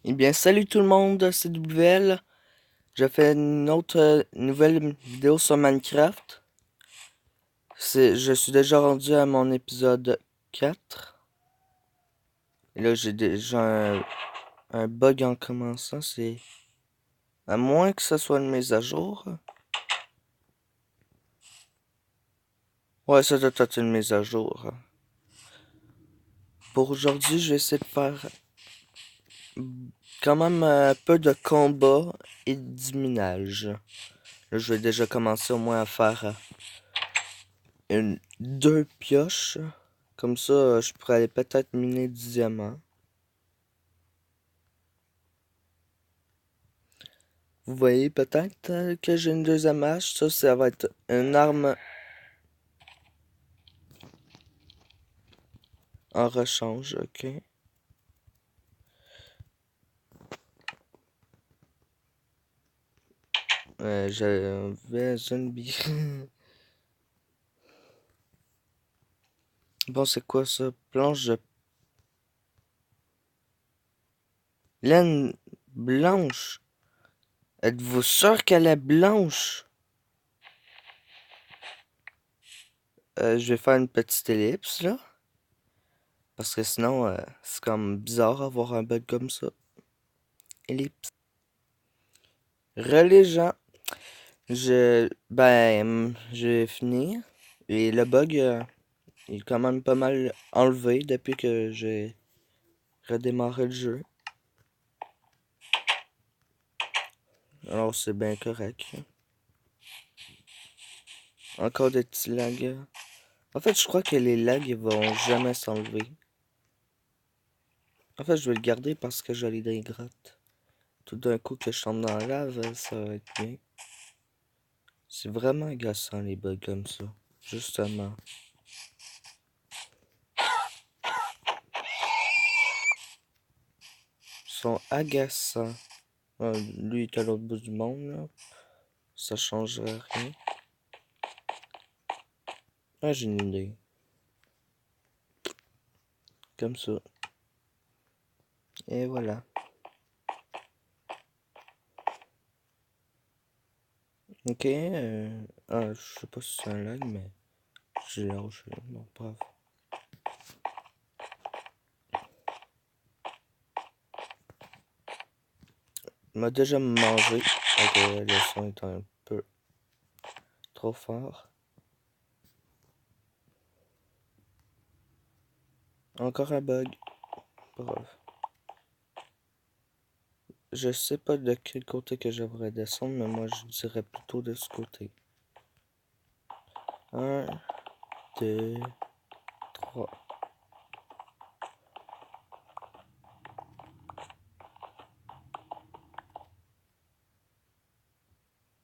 Eh bien, salut tout le monde, c'est WL. Je fais une autre nouvelle vidéo sur Minecraft. Je suis déjà rendu à mon épisode 4. Et là, j'ai déjà un bug en commençant. C'est à moins que ce soit une mise à jour. Ouais, ça doit être une mise à jour. Pour aujourd'hui, je vais essayer de faire quand même un peu de combat et du minage. Là, je vais déjà commencer au moins à faire deux pioches. Comme ça, je pourrais aller peut-être miner du diamant. Vous voyez peut-être que j'ai une deuxième hache. Ça va être une arme en rechange, ok. J'avais un zombie. Bon, c'est quoi ça? Planche de laine blanche. Êtes-vous sûr qu'elle est blanche? Je vais faire une petite ellipse là. Parce que sinon, c'est comme bizarre avoir un bug comme ça. Ellipse. Religion. J'ai fini. Et le bug, il est quand même pas mal enlevé depuis que j'ai redémarré le jeu. Alors c'est bien correct. Encore des petits lags. En fait, je crois que les lags ils vont jamais s'enlever. En fait, je vais le garder parce que j'ai des grottes. Tout d'un coup que je tombe dans la lave, ça va être bien. C'est vraiment agaçant les bugs comme ça. Justement. Ils sont agaçants. Lui est à l'autre bout du monde, là. Ça changerait rien. Ah, j'ai une idée. Comme ça. Et voilà. Ok. Je sais pas si c'est un lag, mais j'ai lâché. Bon, bref. Il m'a déjà mangé. Ok, le son est un peu trop fort. Encore un bug. Bref. Je sais pas de quel côté que je devrais descendre, mais moi je dirais plutôt de ce côté. 1, 2, 3.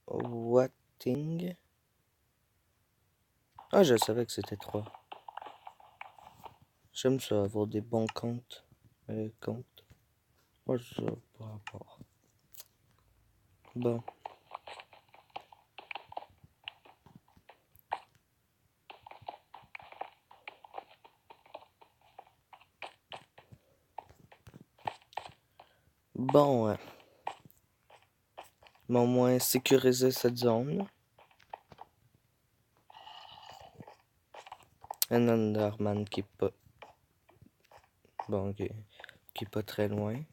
Watting. Ah, je savais que c'était 3. J'aime ça, avoir des bons comptes. Comptes. Moi, je sais pas rapport. Bon. Bon, ouais. Mais au moins sécuriser cette zone. Un Enderman qui est pas... Bon, ok. Qui est pas très loin.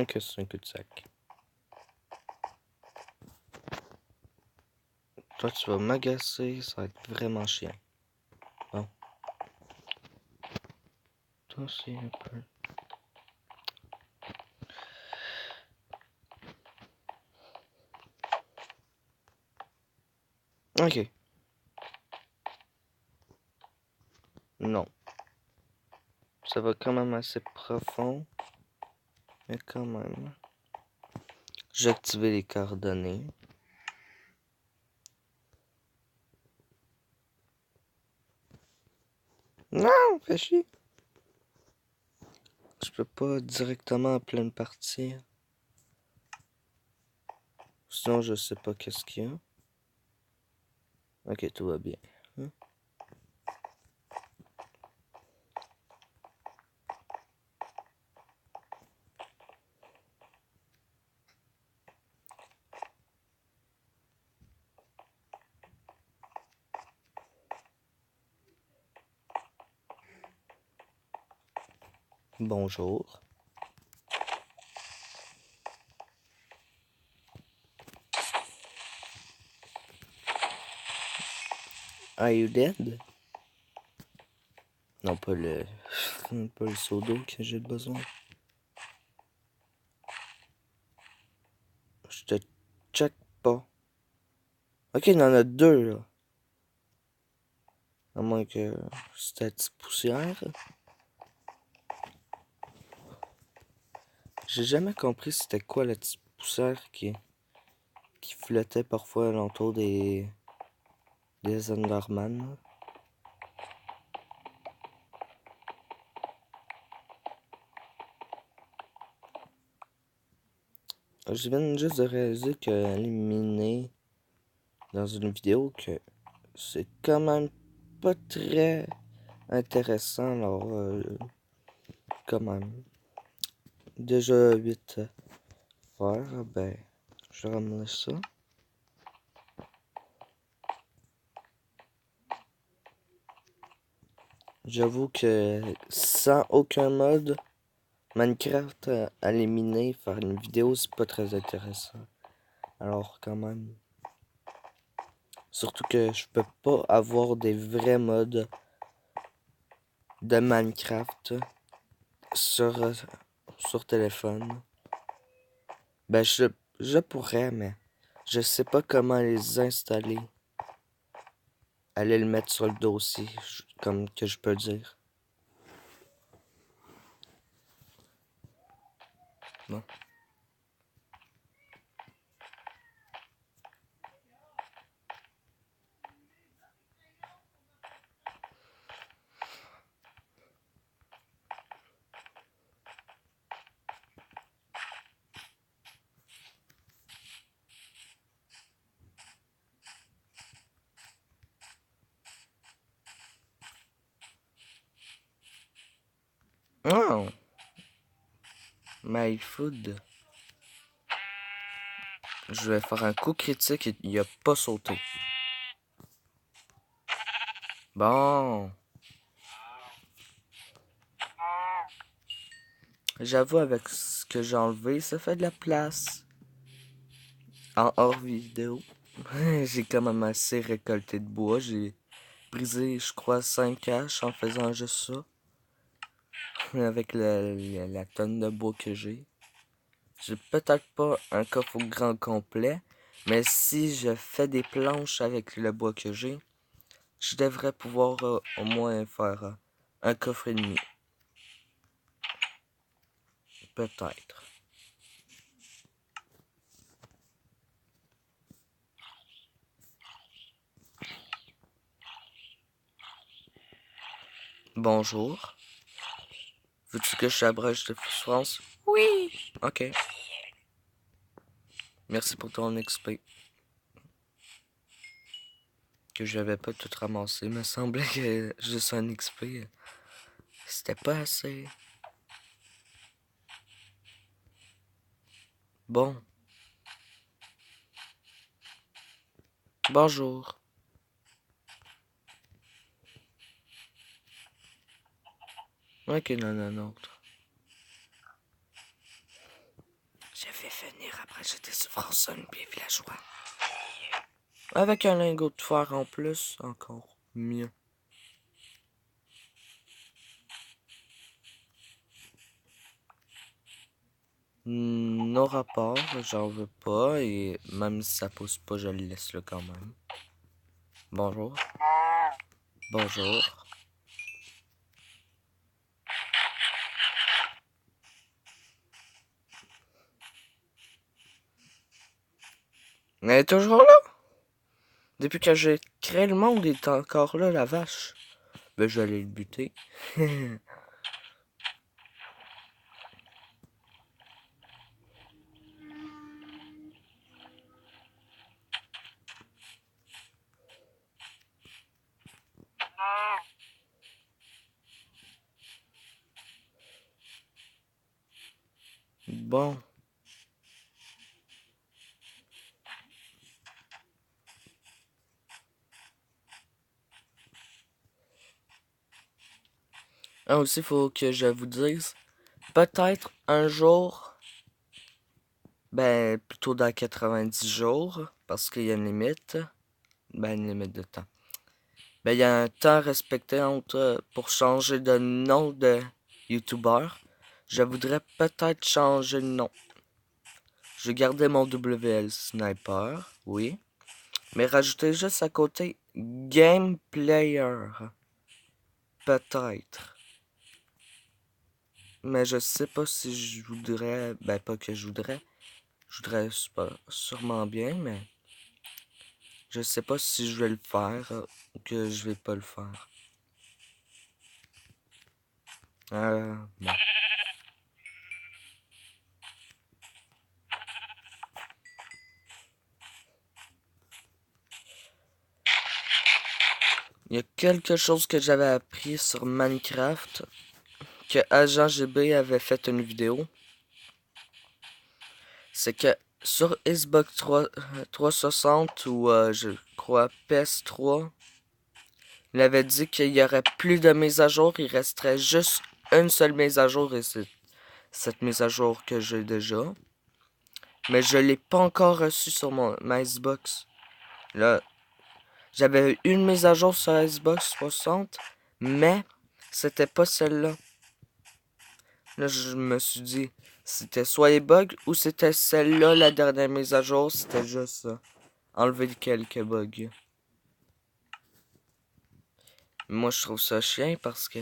Que c'est un cul-de-sac. Toi, tu vas m'agacer, ça va être vraiment chiant. Bon. Toi aussi, un peu. Ok. Non. Ça va quand même assez profond. Mais quand même. J'ai activé les coordonnées. Non, fais chier. Je peux pas directement à pleine partie. Sinon, je sais pas qu'est-ce qu'il y a. Ok, tout va bien. Hein? Bonjour. Are you dead? Non, pas le... pas le seau d'eau que j'ai besoin. Je te check pas. Ok, il y en a deux, là. À moins que c'était la petite poussière. J'ai jamais compris c'était quoi la petite poussière qui flottait parfois alentour des Enderman. Je viens juste de réaliser que éliminer dans une vidéo que c'est quand même pas très intéressant, alors quand même. Déjà 8 faire, ben je ramener ça. J'avoue que sans aucun mode, Minecraft à éliminer, faire une vidéo, c'est pas très intéressant. Alors quand même. Surtout que je peux pas avoir des vrais modes de Minecraft sur téléphone. Ben je pourrais, mais je sais pas comment les installer. Aller le mettre sur le dossier, comme que je peux dire. Bon. Oh! My food. Je vais faire un coup critique et il a pas sauté. Bon. J'avoue, avec ce que j'ai enlevé, ça fait de la place. En hors vidéo. J'ai quand même assez récolté de bois. J'ai brisé, je crois, 5 haches en faisant juste ça. Avec la tonne de bois que j'ai. J'ai peut-être pas un coffre au grand complet. Mais si je fais des planches avec le bois que j'ai, je devrais pouvoir au moins faire un coffre et demi. Peut-être. Bonjour. Veux-tu que je t'abreuve de souffrance? Oui. Ok. Merci pour ton XP. Que j'avais pas tout ramassé. Il me semblait que juste un XP, c'était pas assez. Bon. Bonjour. Ok, non, un autre. Je vais finir après jeter souffrance à une bien villageois. Avec un lingot de fer en plus, encore mieux. Non rapport, j'en veux pas, et même si ça pousse pas, je le laisse là quand même. Bonjour. Bonjour. Elle est toujours là? Depuis que j'ai créé le monde, il est encore là, la vache. Ben, je vais aller le buter. Bon. Ah, aussi, faut que je vous dise, peut-être un jour, ben plutôt dans 90 jours, parce qu'il y a une limite, ben une limite de temps. Ben il y a un temps respecté pour changer de nom de YouTuber. Je voudrais peut-être changer de nom. Je gardais mon WL Sniper, oui. Mais rajouter juste à côté Game Player. Peut-être. Mais je sais pas si je voudrais. Ben, pas que je voudrais. Je voudrais sûrement bien, mais. Je sais pas si je vais le faire ou que je vais pas le faire. Bon. Il y a quelque chose que j'avais appris sur Minecraft. Que Agent GB avait fait une vidéo. C'est que sur Xbox 360 ou je crois PS3, il avait dit qu'il y aurait plus de mises à jour, il resterait juste une seule mise à jour et c'est cette mise à jour que j'ai déjà. Mais je l'ai pas encore reçue sur ma Xbox. Là, j'avais une mise à jour sur la Xbox 60, mais c'était pas celle-là. Là, je me suis dit, c'était soit les bugs ou c'était celle-là, la dernière mise à jour, c'était juste ça. Enlever quelques bugs. Moi, je trouve ça chiant parce que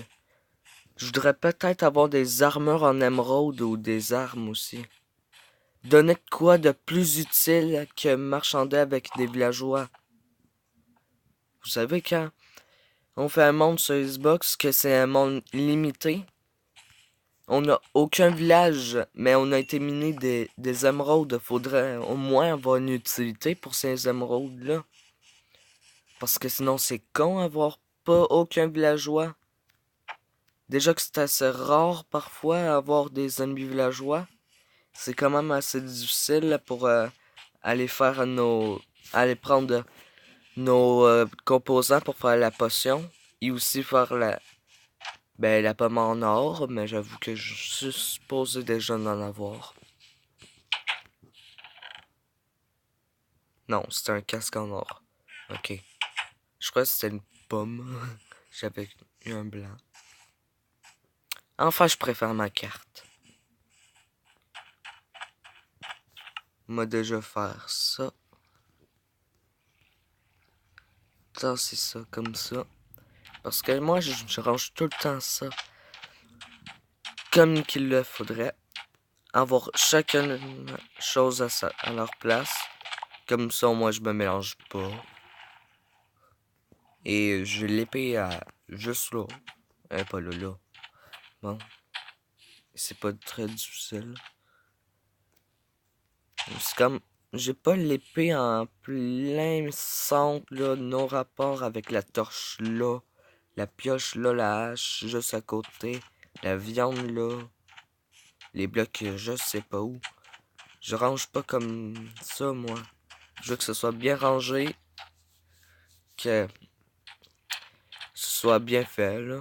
je voudrais peut-être avoir des armures en émeraude ou des armes aussi. Donner de quoi de plus utile que marchander avec des villageois. Vous savez quand on fait un monde sur Xbox que c'est un monde limité, on n'a aucun village, mais on a été miné des émeraudes. Faudrait au moins avoir une utilité pour ces émeraudes-là. Parce que sinon c'est con avoir pas aucun villageois. Déjà que c'est assez rare parfois avoir des ennemis villageois. C'est quand même assez difficile pour aller faire aller prendre nos composants pour faire la potion. Et aussi faire la pomme en or. Mais j'avoue que je suis supposé déjà en avoir. Non, c'était un casque en or. Ok. Je crois que c'était une pomme. J'avais eu un blanc. Enfin, je préfère ma carte. Moi déjà faire ça. Ça, c'est ça, comme ça. Parce que moi, je range tout le temps ça. Comme qu'il le faudrait. Avoir chacune chose à leur place. Comme ça, moi, je me mélange pas. Et je l'épée à juste là. Pas là, là. Bon. C'est pas très difficile. C'est comme... J'ai pas l'épée en plein centre, là. Non rapport avec la torche, là. La pioche, là. La hache, juste à côté. La viande, là. Les blocs, je sais pas où. Je range pas comme ça, moi. Je veux que ce soit bien rangé. Que ce soit bien fait, là.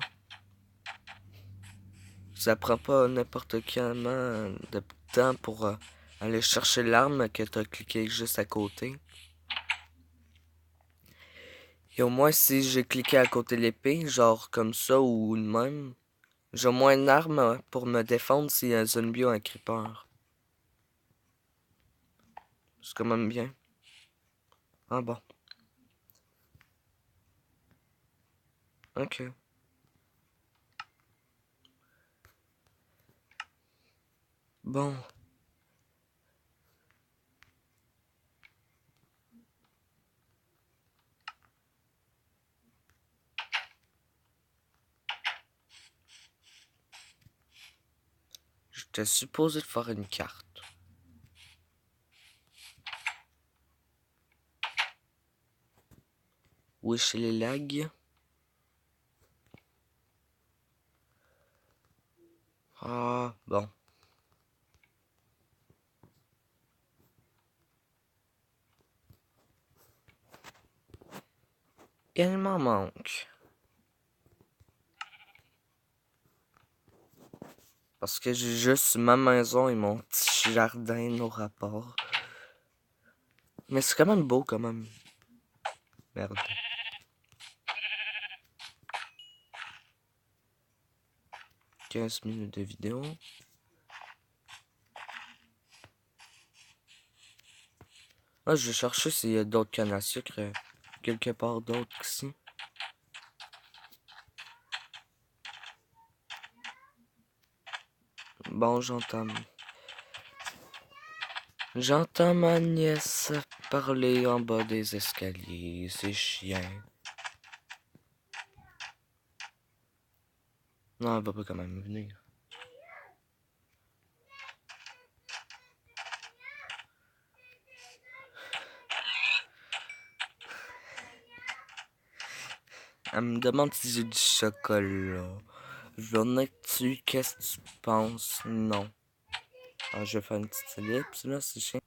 Ça prend pas n'importe quel de temps pour aller chercher l'arme que t'as cliqué juste à côté. Et au moins, si j'ai cliqué à côté de l'épée, genre comme ça ou de même, j'ai au moins une arme pour me défendre s'il y a un zombie ou un creeper. C'est quand même bien. Ah bon. Ok. Bon. J'étais supposé de faire une carte. Où est chez les lags? Ah, bon. Il m'en manque. Parce que j'ai juste ma maison et mon petit jardin au rapport. Mais c'est quand même beau quand même. Merde. « 15 minutes de vidéo. Ah, je vais chercher s'il y a d'autres cannes à sucre quelque part d'autre ici. Bon, j'entends ma nièce parler en bas des escaliers. C'est chiant. Non, elle va pas quand même venir. Elle me demande si j'ai du chocolat. Je vais en être dessus. Qu'est-ce que tu penses? Non. Alors, je vais faire une petite ellipse, là, c'est chiant.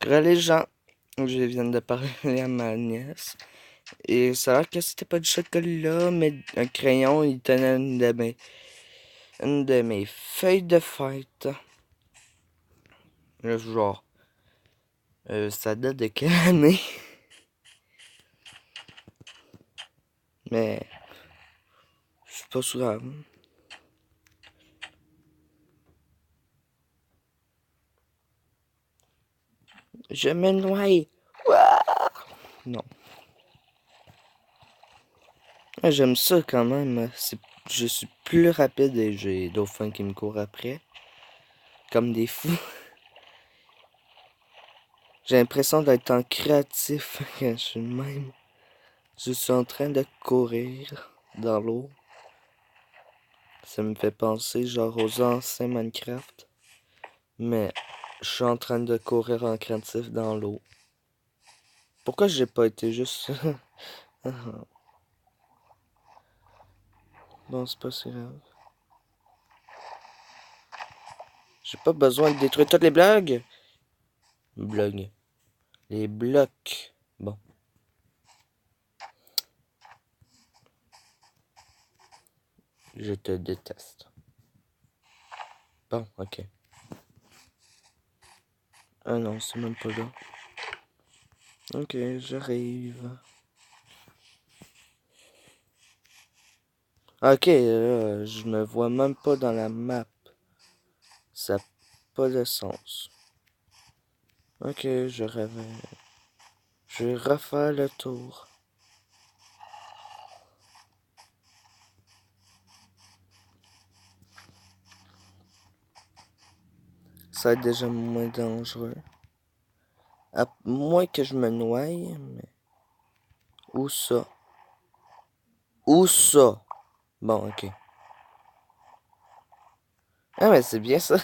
Les gens, je viens de parler à ma nièce. Et ça a l'air que c'était pas du chocolat, mais un crayon. Il tenait une de mes feuilles de fête. Là, genre, ça date de quelle année? Mais, c'est pas grave. Je me noie. Ouah! Non. Ah, j'aime ça quand même. Je suis plus rapide et j'ai dauphins qui me courent après. Comme des fous. J'ai l'impression d'être en créatif quand je suis de même. Je suis en train de courir dans l'eau. Ça me fait penser genre aux anciens Minecraft. Mais je suis en train de courir en créatif dans l'eau. Pourquoi j'ai pas été juste... Bon, c'est pas si grave. J'ai pas besoin de détruire toutes les blagues. Blagues. Les blocs. Bon. Je te déteste. Bon, ok. Ah non, c'est même pas là. Ok, j'arrive. Ok, là, je me vois même pas dans la map. Ça n'a pas de sens. Ok, je réveille. Je vais refaire le tour. Ça va être déjà moins dangereux. À moins que je me noie, mais... Où ça? Où ça? Bon, ok. Ah, mais c'est bien ça.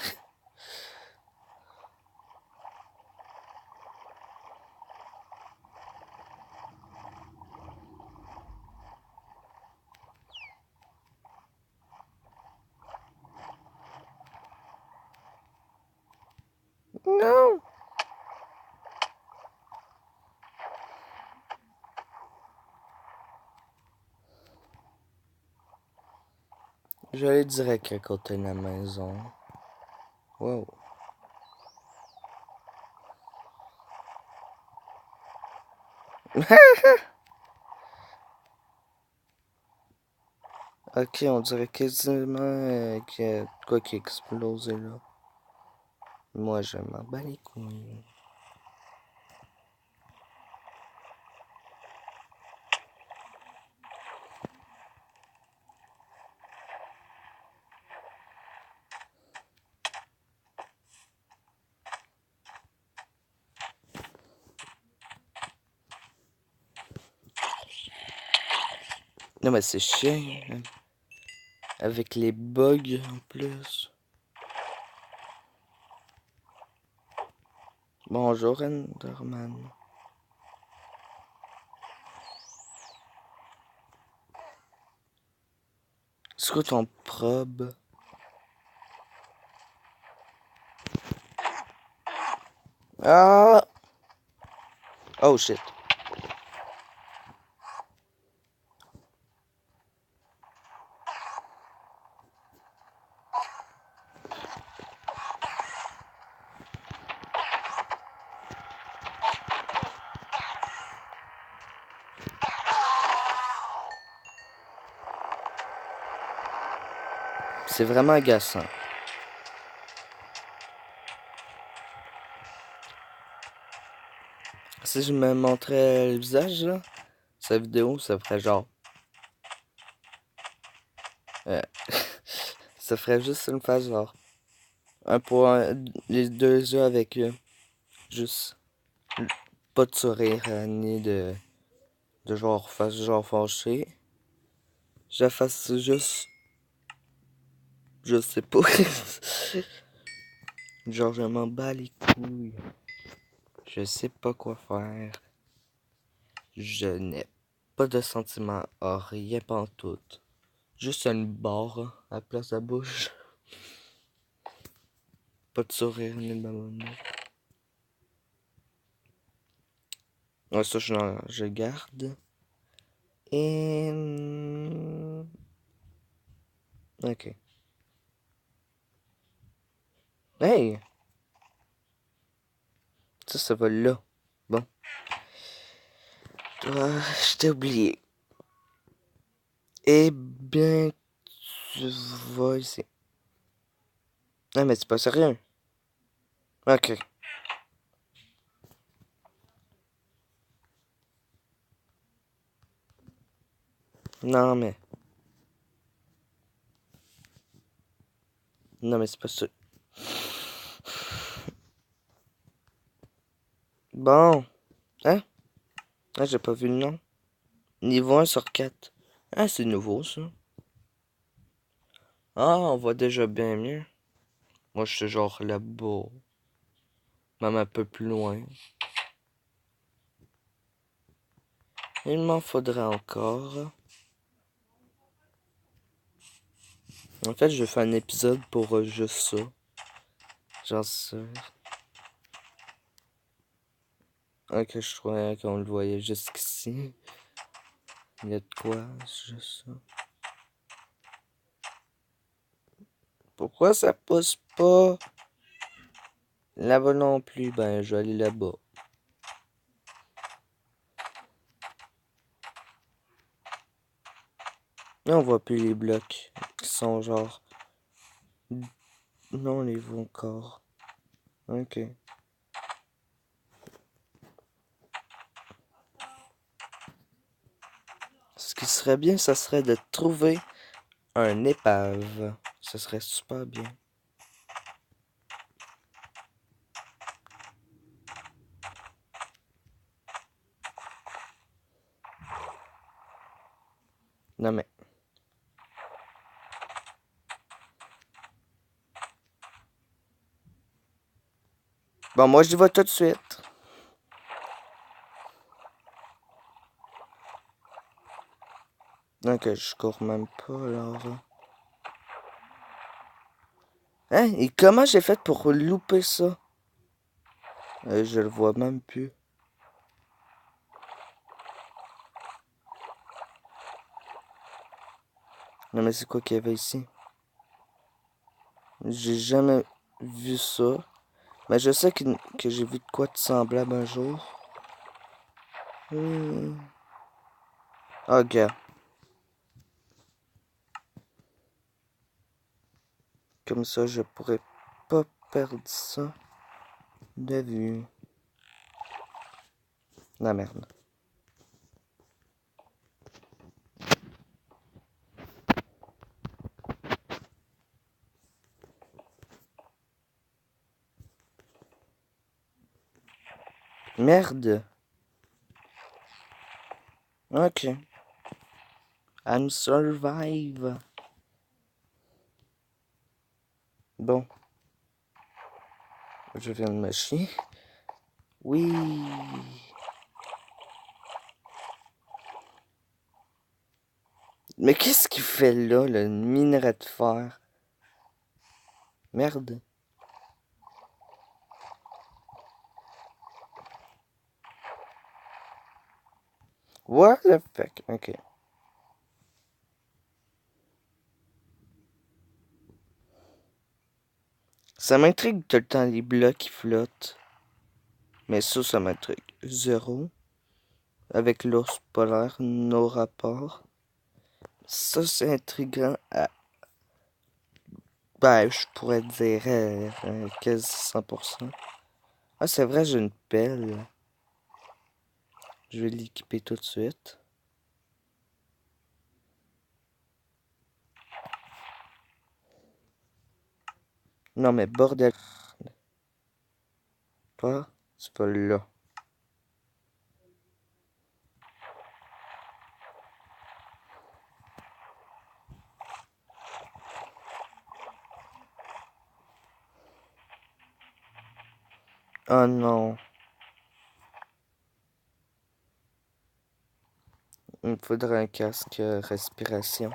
Non! Je vais aller direct à côté de la maison. Wow. Ok, on dirait quasiment qu'il y a quoi qui a explosé là. Moi, je m'en bats les couilles. Non, mais c'est chiant. Hein. Avec les bugs en plus. Bonjour, Enderman. C'est quoi ton probe? Ah! Oh shit. C'est vraiment agaçant. Si je me montrais le visage, là, sa vidéo, ça ferait genre... ça ferait juste une face genre... Un point, les deux yeux avec juste... Pas de sourire, ni de genre face genre fâché. Je fasse juste... Je sais pas. Genre, je m'en bats les couilles. Je sais pas quoi faire. Je n'ai pas de sentiment, rien pantoute. Juste une barre à la place de la bouche. Pas de sourire ni de babonneau. Ouais, ça, je garde. Et... Ok. Hey! Ça va là. Bon. Toi, je t'ai oublié. Eh bien, tu vas ici. Ah, mais c'est pas sérieux. Ok. Non, mais... Non, mais c'est pas ça. Bon. Hein? Ah, j'ai pas vu le nom. Niveau 1 sur 4. Ah, c'est nouveau, ça. Ah, on voit déjà bien mieux. Moi, je suis genre là-bas. Même un peu plus loin. Il m'en faudrait encore. En fait, je fais un épisode pour juste ça. Genre ça. Ok, je croyais qu'on le voyait jusqu'ici. Il y a de quoi, c'est juste ça. Pourquoi ça pousse pas? Là-bas non plus, ben je vais aller là-bas. Là, on voit plus les blocs qui sont genre... Non, on les voit encore. Ok. Ce qui serait bien, ça serait de trouver un épave. Ce serait super bien. Non mais... Bon, moi, j'y vais tout de suite. Ok, je cours même pas, alors... Hein? Et comment j'ai fait pour louper ça? Je le vois même plus. Non mais c'est quoi qu'il y avait ici? J'ai jamais vu ça. Mais je sais que j'ai vu de quoi de semblable un jour. Ah, gars. Comme ça, je pourrais pas perdre ça de vue. La merde. Merde. Ok. I'm survive. Bon. Je viens de me chier. Oui. Mais qu'est-ce qu'il fait là, le minerai de fer? Merde. What the fuck? Ok. Ça m'intrigue tout le temps les blocs qui flottent. Mais ça m'intrigue. Zéro. Avec l'ours polaire, nos rapports. Ça, c'est intriguant Ben, je pourrais dire quasi 100%. Ah, c'est vrai, j'ai une pelle. Je vais l'équiper tout de suite. Non, mais bordel. Pas, c'est pas là. Oh non. Il me faudrait un casque respiration.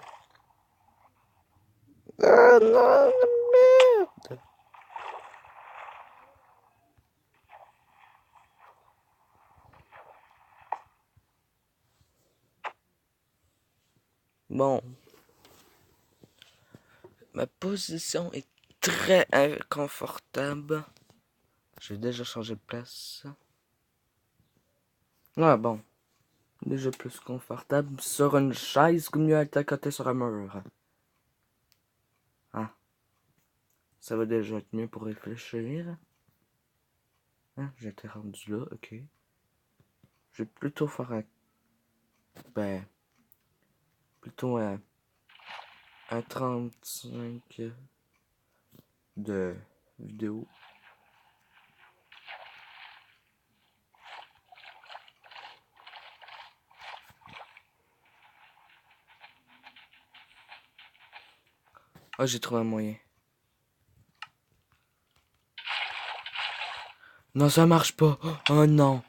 Ah non, merde! Bon, ma position est très inconfortable. J'ai déjà changé de place. Ah bon, déjà plus confortable sur une chaise que mieux être à côté sur un mur. Ah, ça va déjà être mieux pour réfléchir. Ah, j'étais rendu là, ok. Je vais plutôt faire un... Ben, plutôt un 35 de vidéo. Ah, j'ai trouvé un moyen. Non, ça marche pas. Oh non.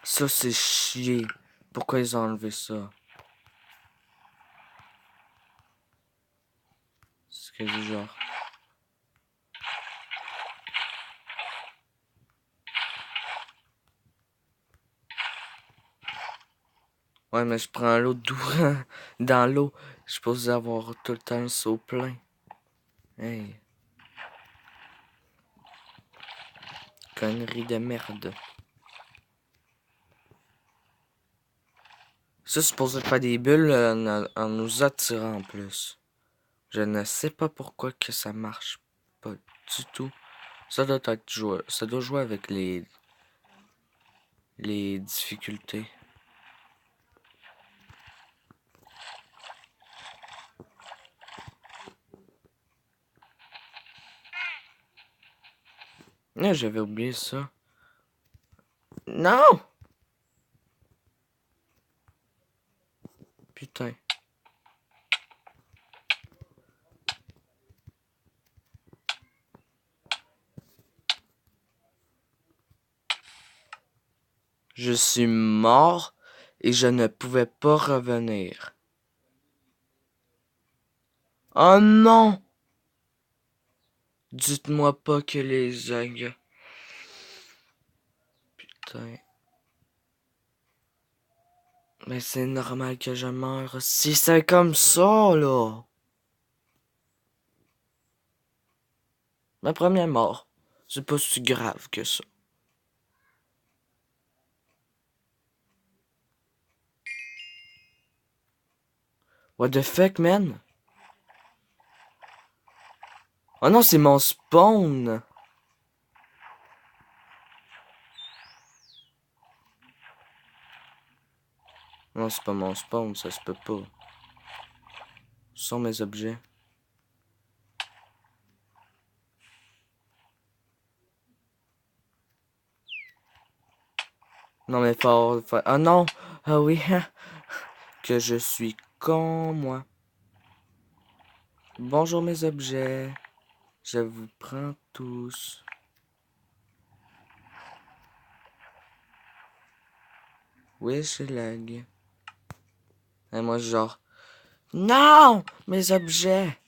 Ça, c'est chier. Pourquoi ils ont enlevé ça? C'est que du genre... Ouais, mais je prends l'eau d'où? Dans l'eau. Je suis supposé avoir tout le temps le seau plein. Hey. Connerie de merde. Ça, c'est supposé faire des bulles en nous attirant en plus. Je ne sais pas pourquoi que ça marche pas du tout. Ça doit être joué. Ça doit jouer avec les difficultés. Ah, j'avais oublié ça. Non! Putain. Je suis mort et je ne pouvais pas revenir. Oh non! Dites-moi pas que les aigles. Putain. Mais c'est normal que je meure. Si c'est comme ça, là. Ma première mort. C'est pas si grave que ça. What the fuck, man? Oh non, c'est mon spawn! Non, c'est pas mon spawn, ça se peut pas. Ce sont mes objets. Non, mais fort. Ah non! Ah oui! Que je suis con, moi. Bonjour, mes objets. Je vous prends tous. Oui, c'est lag. Et moi, genre... Non! Mes objets!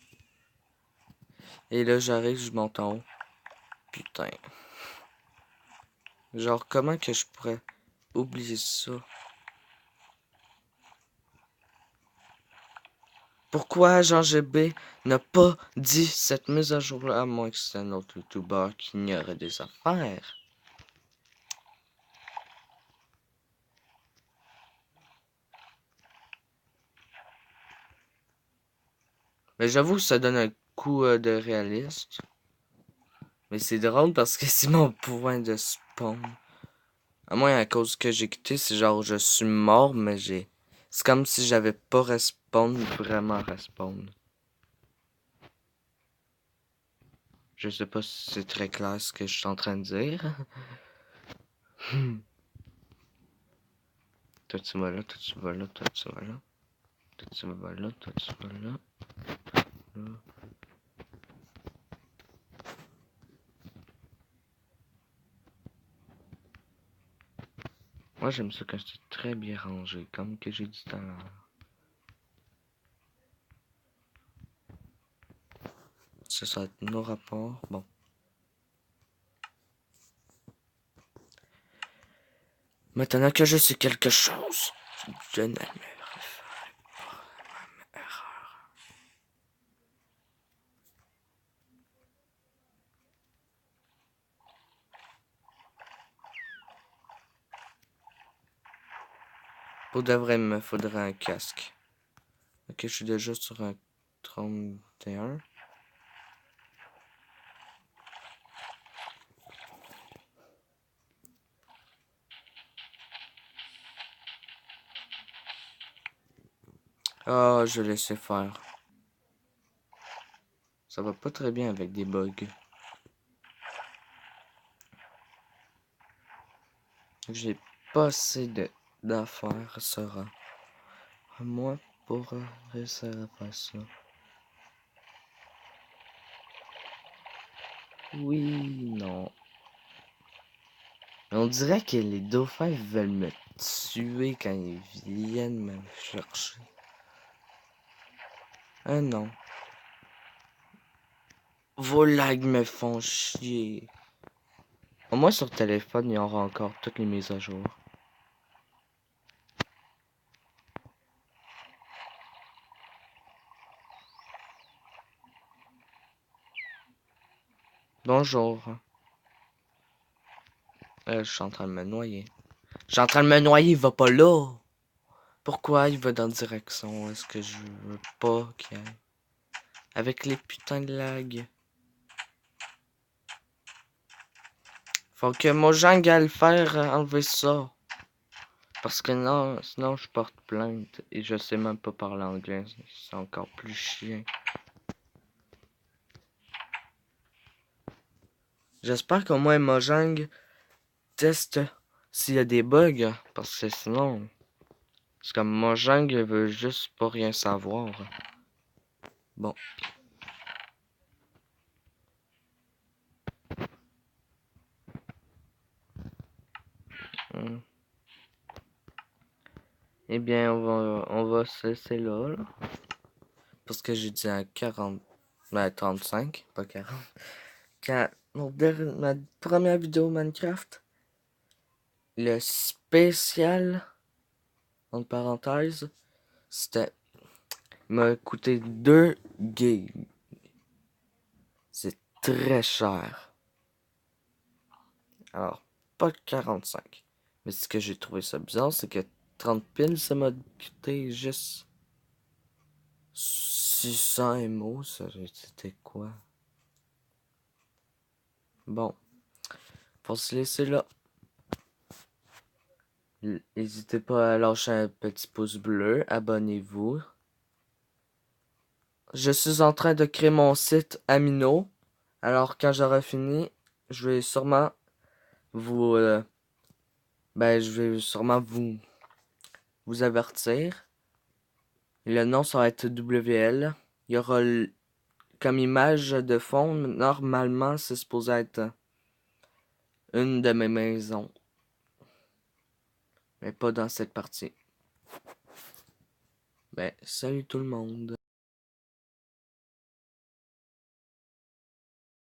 Et là, j'arrive, je monte en haut. Putain. Genre, comment que je pourrais oublier ça? Pourquoi Jean GB n'a pas dit cette mise à jour-là, à moins que c'est un autre YouTuber qui ignorait des affaires? Mais j'avoue que ça donne un coup de réaliste. Mais c'est drôle parce que c'est mon point de spawn. À moins à cause que j'ai quitté, c'est genre je suis mort, mais j'ai. C'est comme si j'avais pas respawn, vraiment respawn. Je sais pas si c'est très clair ce que je suis en train de dire. Toi tu vas là, toi tu vas là, toi tu vas là. Toi tu vas là, toi tu vas là. Là. Moi j'aime ça quand c'est très bien rangé, comme que j'ai dit tout à l'heure. Ça va être nos rapports. Bon. Maintenant que je sais quelque chose, je ne me referai pas erreur. Pour de vrai, il me faudrait un casque. Ok, je suis déjà sur un 31. Ah, je laissais faire. Ça va pas très bien avec des bugs. J'ai pas assez d'affaires, Sora. Moi, pour réussir à faire ça. Oui, non. On dirait que les dauphins veulent me tuer quand ils viennent me chercher. Ah non. Vos lags me font chier. Au moins sur téléphone, il y aura encore toutes les mises à jour. Bonjour. Je suis en train de me noyer. Je suis en train de me noyer, il va pas là. Pourquoi il va dans la direction? Est-ce que je veux pas qu'il aille? Avec les putains de lag. Faut que Mojang aille faire enlever ça. Parce que non, sinon je porte plainte. Et je sais même pas parler anglais. C'est encore plus chiant. J'espère qu'au moins Mojang teste s'il y a des bugs. Parce que sinon... C'est comme Mojang veut juste pas rien savoir. Bon. Hmm. Eh bien, on va se laisser là. Parce que j'ai dit à 40... Ben, 35, pas 40. Quand ma première vidéo Minecraft, le spécial, entre parenthèses, c'était... m'a coûté 2 gigs. C'est très cher. Alors, pas 45. Mais ce que j'ai trouvé ça bizarre, c'est que 30 piles, ça m'a coûté juste 600 MO. Ça, c'était quoi? Bon, pour se laisser là, n'hésitez pas à lâcher un petit pouce bleu, abonnez-vous. Je suis en train de créer mon site Amino. Alors quand j'aurai fini, je vais sûrement vous... je vais sûrement vous avertir. Le nom ça va être WL. Il y aura comme image de fond, normalement c'est supposé être une de mes maisons. Mais pas dans cette partie. Salut tout le monde.